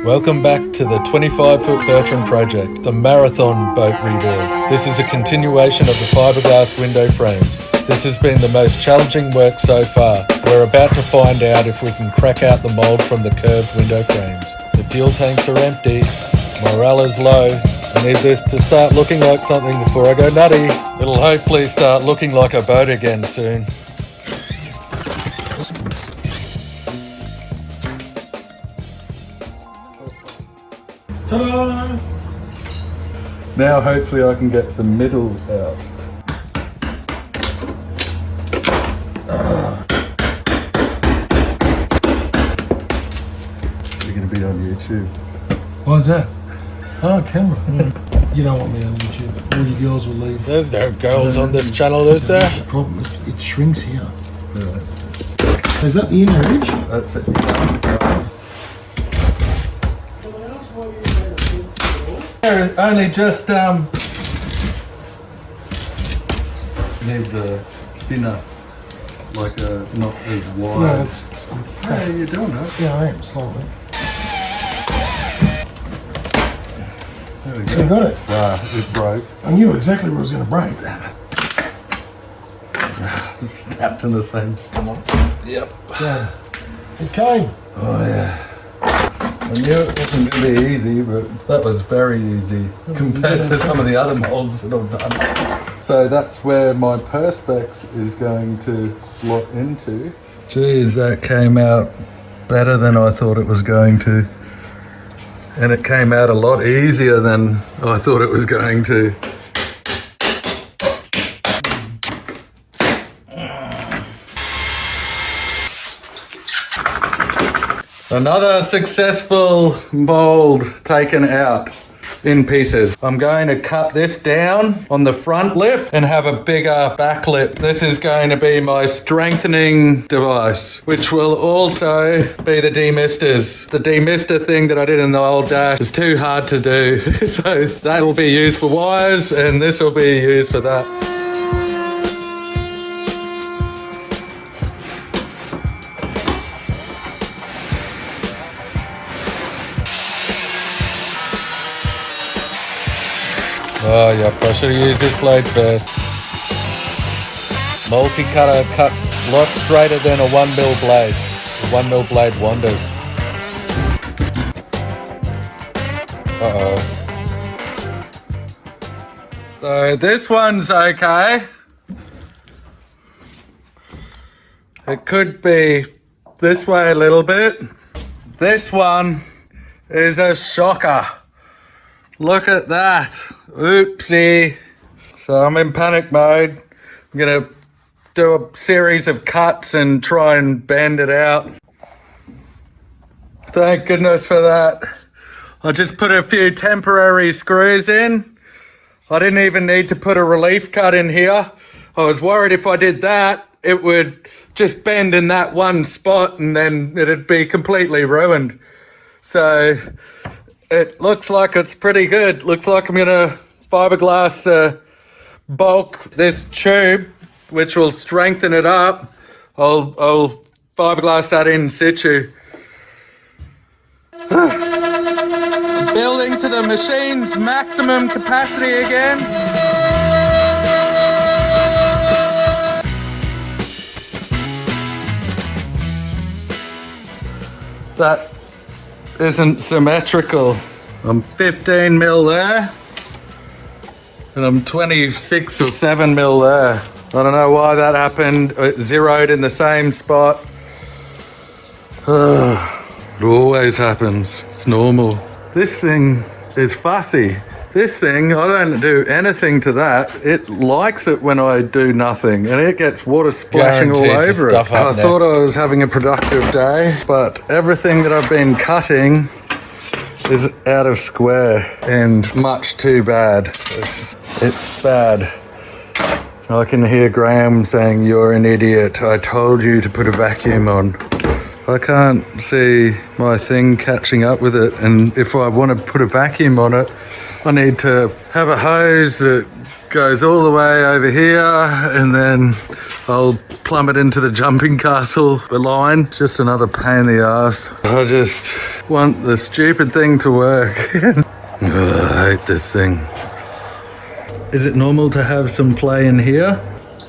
Welcome back to the 25-foot BERTRAM Project, the marathon boat rebuild. This is a continuation of the fiberglass window frames. This has been the most challenging work so far. We're about to find out if we can crack out the mould from the curved window frames. The fuel tanks are empty, morale is low. I need this to start looking like something before I go nutty. It'll hopefully start looking like a boat again soon. Ta-da! Now hopefully I can get the middle out. You're going to be on YouTube. Why is that? Oh, camera. You don't want me on YouTube. All your girls will leave. There's no girls on this channel, is there? That's the problem. It shrinks here. Right. Is that the inner edge? That's it. Yeah. Only just need the thinner, like not as wide. No, it's How are you doing it? Yeah, I am slowly. There we go. You got it. It broke. I knew exactly where it was going to break. Snapped in the same spot. Yep. Yeah. It came. Oh yeah. I knew it wasn't going to be easy, but that was very easy compared to some of the other molds that I've done. So that's where my perspex is going to slot into. Geez, that came out better than I thought it was going to. And it came out a lot easier than I thought it was going to. Another successful mold taken out in pieces. I'm going to cut this down on the front lip and have a bigger back lip. This is going to be my strengthening device, which will also be the demisters. The demister thing that I did in the old dash is too hard to do. So that will be used for wires and this will be used for that. Oh yep, I should have used this blade first. Multi-cutter cuts a lot straighter than a 1mm blade. The 1mm blade wanders. Uh-oh. So this one's okay. It could be this way a little bit. This one is a shocker. Look at that. Oopsie. So I'm in panic mode. I'm gonna do a series of cuts and try and bend it out. Thank goodness for that. I just put a few temporary screws in. I didn't even need to put a relief cut in here. I was worried if I did that, it would just bend in that one spot and then it'd be completely ruined. So it looks like it's pretty good. Looks like I'm gonna fiberglass bulk this tube, which will strengthen it up. I'll fiberglass that in situ. Building to the machine's maximum capacity again. That isn't symmetrical. I'm 15mm there, and I'm 26 or 7mm there. I don't know why that happened. It zeroed in the same spot. It always happens. It's normal. This thing is fussy. This thing, I don't do anything to that. It likes it when I do nothing, and it gets water splashing all over it. I thought I was having a productive day, but everything that I've been cutting is out of square and much too bad. It's bad. I can hear Graham saying, "You're an idiot. I told you to put a vacuum on." I can't see my thing catching up with it, and if I want to put a vacuum on it, I need to have a hose that goes all the way over here, and then I'll plummet into the jumping castle line. It's just another pain in the ass. I just want the stupid thing to work. Ugh, I hate this thing. Is it normal to have some play in here?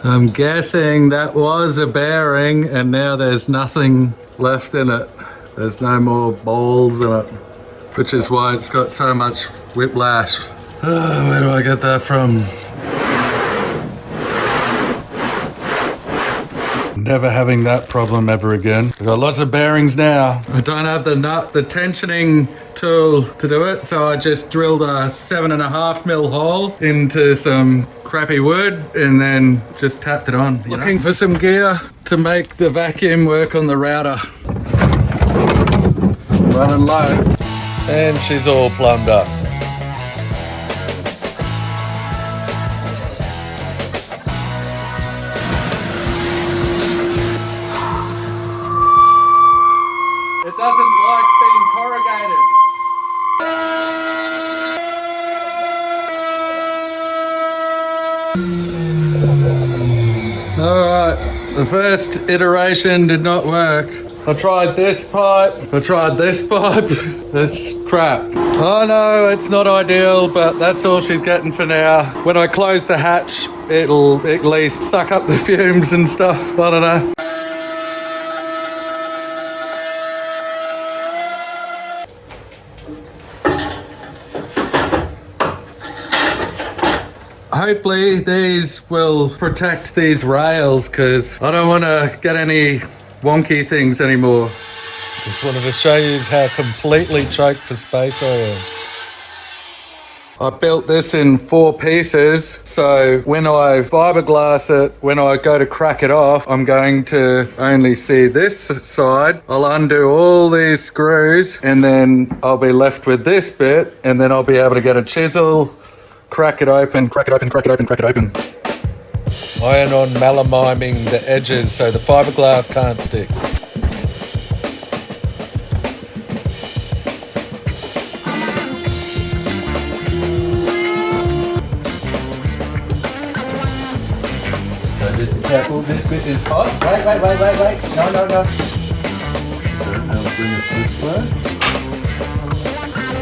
I'm guessing that was a bearing and now there's nothing left in it. There's no more balls in it, which is why it's got so much whiplash. Where do I get that from? Never having that problem ever again. I've got lots of bearings now. I don't have the tensioning tool to do it, so I just drilled a 7.5mm hole into some crappy wood and then just tapped it on. Looking for some gear to make the vacuum work on the router. Running low. And she's all plumbed up. It doesn't like being corrugated. Alright, the first iteration did not work. I tried this pipe, I tried this pipe. That's crap. Oh no, it's not ideal, but that's all she's getting for now. When I close the hatch, it'll at least suck up the fumes and stuff. I don't know. Hopefully these will protect these rails because I don't want to get any wonky things anymore. Just wanted to show you how completely choked for space I am. I built this in 4 pieces, so when I fiberglass it, when I go to crack it off, I'm going to only see this side. I'll undo all these screws and then I'll be left with this bit, and then I'll be able to get a chisel, crack it open, crack it open, crack it open, crack it open. Iron-on melamiming the edges so the fiberglass can't stick. So just be careful, this bit is hot. Wait. No. I'll bring it this way.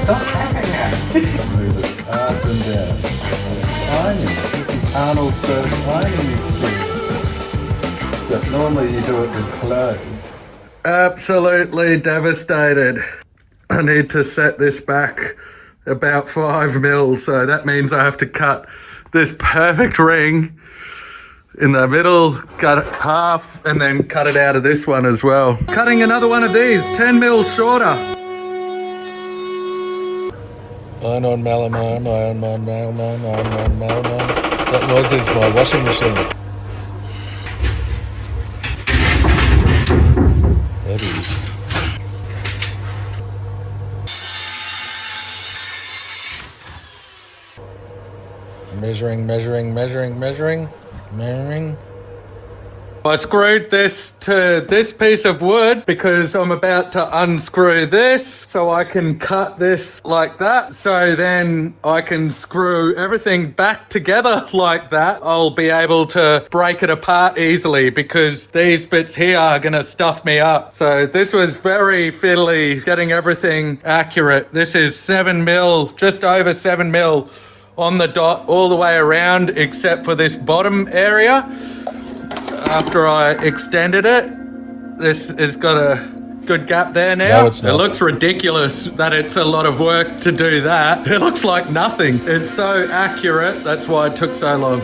Stop tapping it. Move it up and down. Ironing. This is Arnold's first ironing experience. But normally you do it with clothes. Absolutely devastated. I need to set this back about 5mm, so that means I have to cut this perfect ring in the middle, cut it half, and then cut it out of this one as well. Cutting another one of these, 10mm shorter. Iron-on melamine, iron-on melamine, iron-on melamine. That noise is my washing machine. Heavy. Measuring. I screwed this to this piece of wood because I'm about to unscrew this so I can cut this like that. So then I can screw everything back together like that. I'll be able to break it apart easily because these bits here are going to stuff me up. So this was very fiddly getting everything accurate. This is 7mm, just over 7mm on the dot all the way around except for this bottom area. After I extended it, this has got a good gap there now. No, it's not. It looks ridiculous that it's a lot of work to do that. It looks like nothing. It's so accurate, that's why it took so long.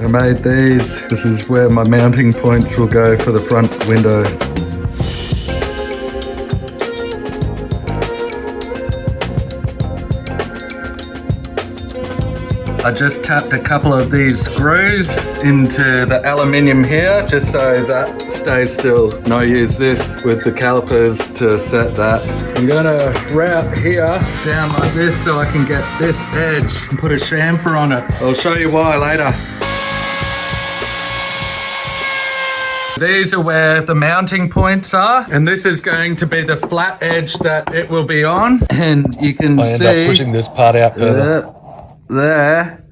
I made these. This is where my mounting points will go for the front window. I just tapped a couple of these screws into the aluminium here, just so that stays still. And I use this with the calipers to set that. I'm gonna route here down like this so I can get this edge and put a chamfer on it. I'll show you why later. These are where the mounting points are, and this is going to be the flat edge that it will be on. And you can I see end up pushing this part out further. there.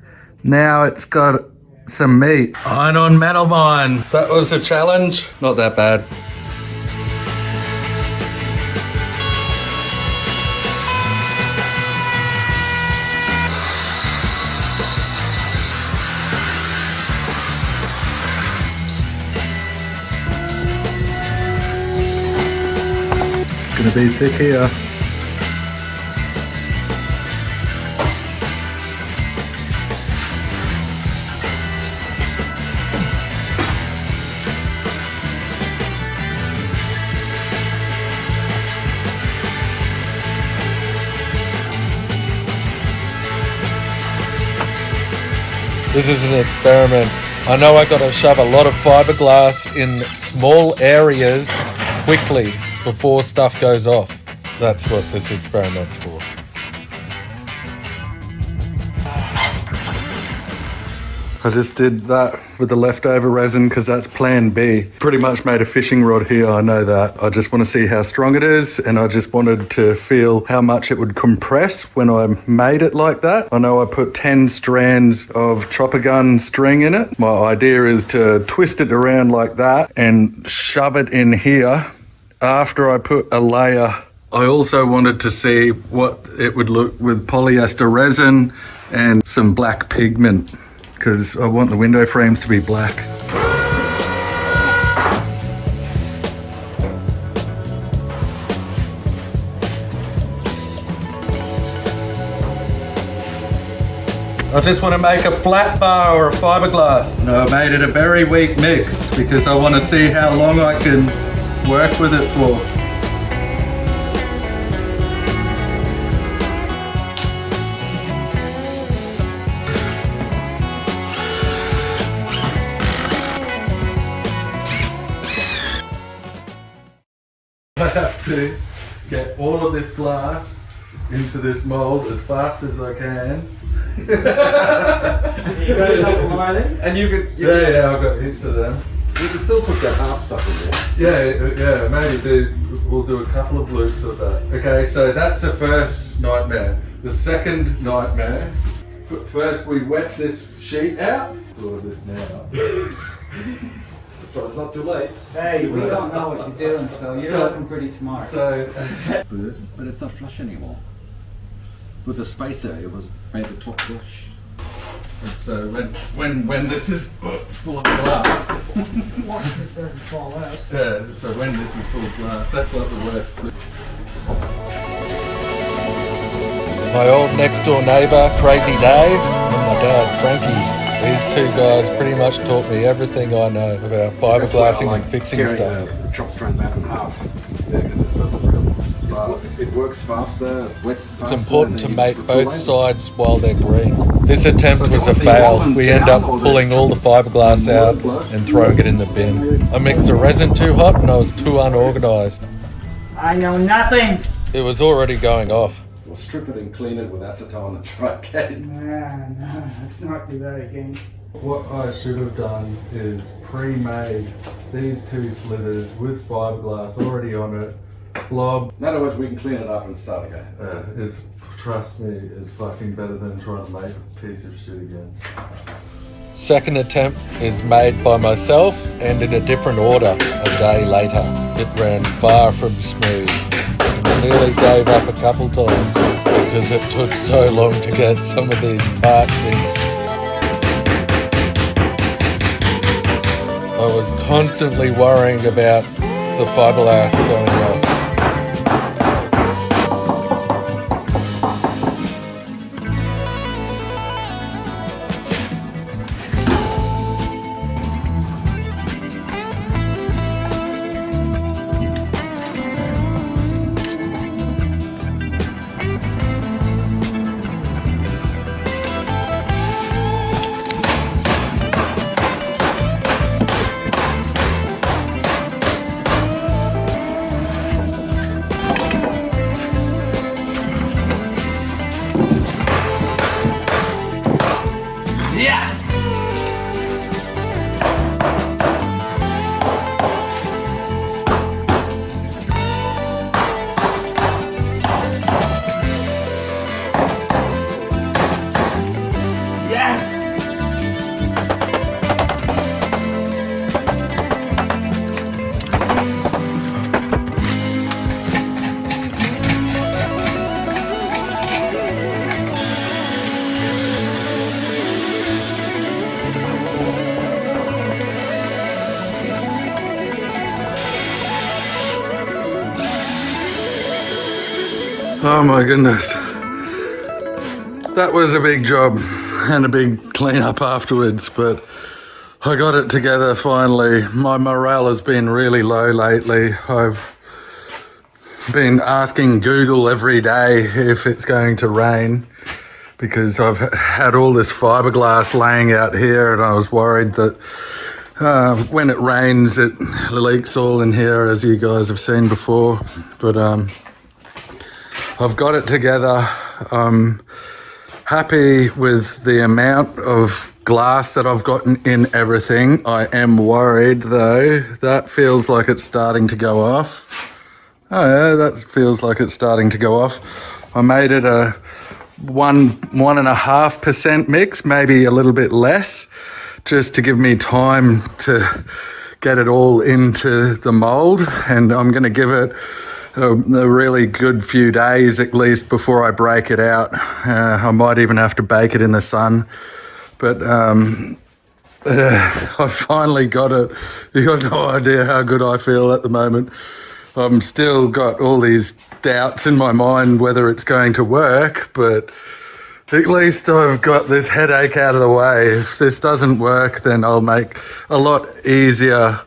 Now it's got some meat. Iron on metal mine. That was a challenge. Not that bad. Gonna be thick here. This is an experiment. I know I gotta shove a lot of fiberglass in small areas quickly before stuff goes off. That's what this experiment's for. I just did that with the leftover resin because that's plan B. Pretty much made a fishing rod here, I know that. I just want to see how strong it is, and I just wanted to feel how much it would compress when I made it like that. I know I put 10 strands of chopper gun string in it. My idea is to twist it around like that and shove it in here after I put a layer. I also wanted to see what it would look with polyester resin and some black pigment, because I want the window frames to be black. I just want to make a flat bar or a fiberglass. No, I made it a very weak mix because I want to see how long I can work with it for. I have to get all of this glass into this mold as fast as I can. You got a couple more then? And you could, Yeah, I've got heaps of them. you could still put that hard stuff in there. Yeah, maybe we'll do a couple of loops of that. Okay, so that's the first nightmare. The second nightmare, first we wet this sheet out. Do all of this now. So it's not too late. Hey, we don't know what you're doing, so you're looking pretty smart. So, but it's not flush anymore. With the spacer, it was made the top flush. so when this is full of glass, Water is starting to fall out. so when this is full of glass, that's like the worst flip. My old next door neighbour, Crazy Dave, and my dad, Frankie. These two guys pretty much taught me everything I know about fiberglassing and fixing stuff. The chop strands out in half. Yeah, because it doesn't really fast. It works faster, wets faster. It's important to than make the both laser. sides while they're green. This attempt So was do a you want the fail. oven We end down up or the pulling all the fiberglass out and throwing it in the bin. I mixed the resin too hot and I was too unorganised. I know nothing. It was already going off. We'll strip it and clean it with acetone and try again. No, let's not do that again. What I should have done is pre-made these two slithers with fiberglass already on it. Blob In other words, we can clean it up and start again. is, trust me, is fucking better than trying to make a piece of shit again. Second attempt is made by myself and in a different order a day later. It ran far from smooth. And I nearly gave up a couple times because it took so long to get some of these parts in. I was constantly worrying about the fiberglass going off. Oh my goodness. That was a big job and a big clean up afterwards, but I got it together finally. My morale has been really low lately. I've been asking Google every day if it's going to rain because I've had all this fiberglass laying out here, and I was worried that when it rains it leaks all in here, as you guys have seen before. But I've got it together. I'm happy with the amount of glass that I've gotten in everything. I am worried though. That feels like it's starting to go off. Oh yeah, that feels like it's starting to go off. I made it a 1.5% mix, maybe a little bit less, just to give me time to get it all into the mold. And I'm going to give it a really good few days at least before I break it out. I might even have to bake it in the sun. But I finally got it. You got no idea how good I feel at the moment. I'm still got all these doubts in my mind whether it's going to work, but at least I've got this headache out of the way. If this doesn't work, then I'll make a lot easier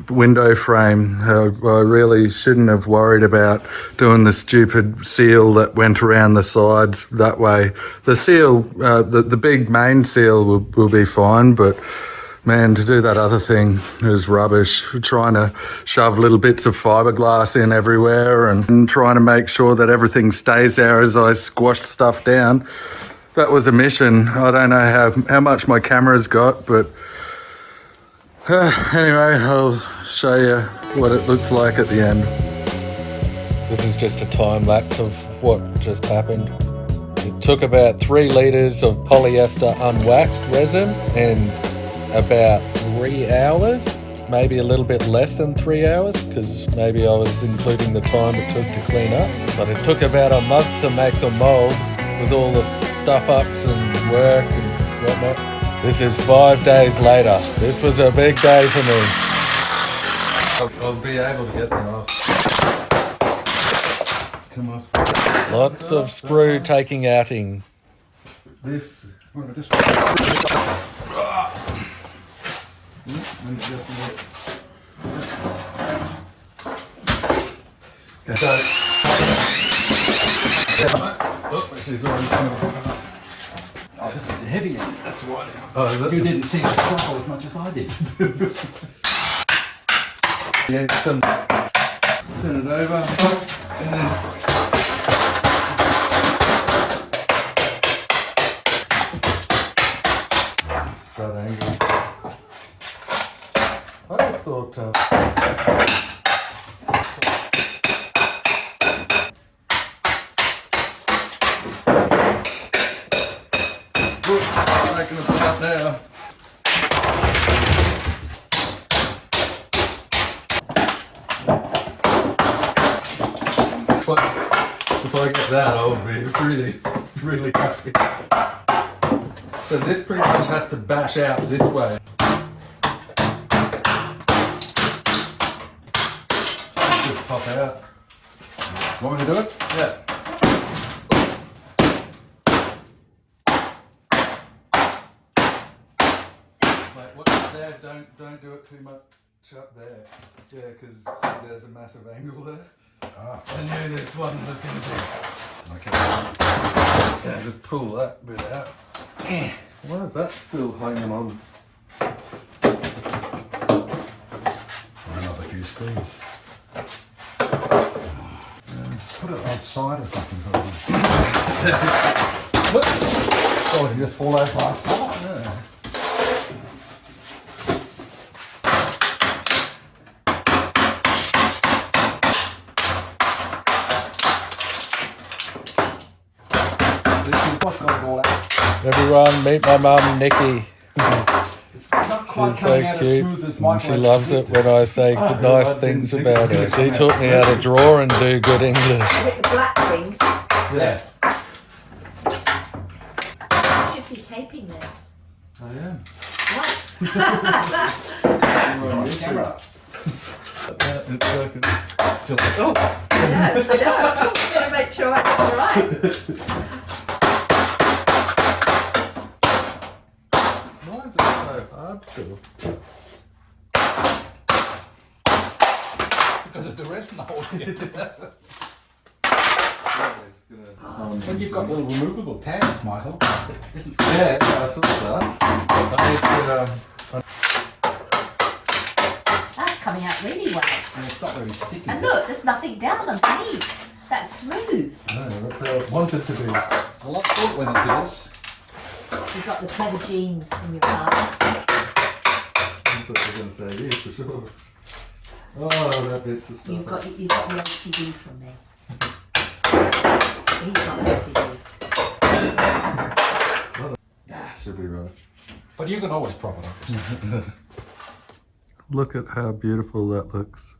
window frame. I really shouldn't have worried about doing the stupid seal that went around the sides that way. The seal, the big main seal will be fine, but man, to do that other thing is rubbish. Trying to shove little bits of fiberglass in everywhere and trying to make sure that everything stays there as I squashed stuff down. That was a mission. I don't know how much my camera's got, but anyway, I'll show you what it looks like at the end. This is just a time lapse of what just happened. It took about 3 litres of polyester unwaxed resin and about 3 hours, maybe a little bit less than 3 hours, because maybe I was including the time it took to clean up. But it took about a month to make the mould with all the stuff ups and work and whatnot. This is 5 days later. This was a big day for me. I'll be able to get them off. Come on. Lots of screw taking outing. This. Oh, this is heavy. That's why. Oh, You didn't see the struggle as much as I did. yeah, turn it over, and then that angle. I just thought making it up now. But if I get that, I'll be really happy. So this pretty much has to bash out this way. Just pop out. Want me to do it? Yeah. Like what's there? Don't do it too much up there. Yeah, because there's a massive angle there. Ah. I knew this one was going to be. Okay. Yeah, just pull that bit out. Why is that still hanging on? Run up a few screws. Put it outside or something. Oh, you just fall over outside? Yeah. Everyone, meet my mum, Nikki. It's not quite She's so coming out as cute. smooth as And my she loves it when I say Oh, good nice I things didn't think about it her. was She gonna taught me how to draw and do good English. Is it the black thing? Yeah. You should be taping this. I am. What? You're on camera. It's working. I know. All right. Why is it so hard still? Because it's the rest now. But You've got little removable pads, Michael. Isn't yeah, I saw that. I need to, That's coming out really well. and it's not very sticky. And look, there's nothing down underneath. That's smooth. no, that's how it wanted to be. A lot of thought went into this. You've got the clever genes from your father. I thought you were going to say this for sure. Oh, that bit's the You've stuff. got the OCD from me. He's got OCD. Should be right. But you can always prop it up. Look at how beautiful that looks.